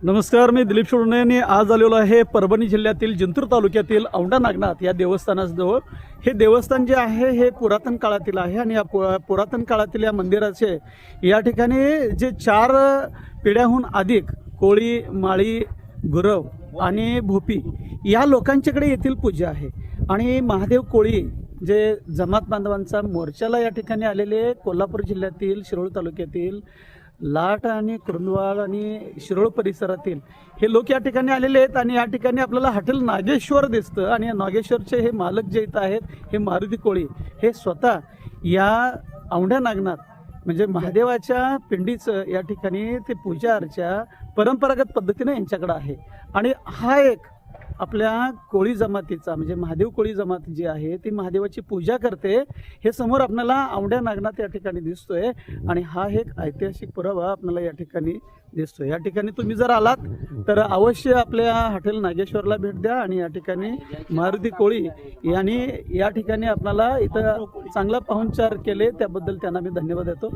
नमस्कार, मी दिलीप सोडणे यांनी आज आलेलो आहे परभणी जिल्ह्यातील जिंतूर तालुक्यातील औंढा नागनाथ या देवस्थानाजवळ। हे देवस्थान जे आहे हे पुरातन काळातील आहे आणि या पुरातन काळातील या मंदिराचे या ठिकाणी जे 4 पिढ्याहून अधिक कोळी, माळी, गुरव आणि भोपी या लोकांच्याकडे येथील पूजा आहे। आणि महादेव कोळी जे जमात बांधवांचा मोर्चाला या ठिकाणी आलेले कोल्हापूर जिल्ह्यातील शिरोळ तालुक्यातील लाट आणि कुरुंदवाड आणि शिरोळ परिसरातील हे लोक या ठिकाणी आलेले आहेत। आणि या ठिकाणी आपल्याला हॉटेल नागेश्वर दिसतं आणि या नागेश्वरचे हे मालक जे इथं आहेत हे मारुती कोळी हे स्वतः या औंढा नागनाथ म्हणजे महादेवाच्या पिंडीचं या ठिकाणी ते पूजा अर्चा परंपरागत पद्धतीने यांच्याकडे आहे। आणि हा एक आपल्या कोळी जमातीचा म्हणजे महादेव कोळी जमात जी आहे ती महादेवाची पूजा करते। हे समोर आपल्याला औंढा नागनाथ या ठिकाणी दिसतोय आणि हा एक ऐतिहासिक पुरावा आपल्याला या ठिकाणी दिसतोय। या ठिकाणी तुम्ही जर आलात तर अवश्य आपल्या हॉटेल नागेश्वरला भेट द्या आणि या ठिकाणी मारुती कोळी यांनी या ठिकाणी आपल्याला इथं चांगला पाहुणचार केले त्याबद्दल त्यांना मी धन्यवाद देतो।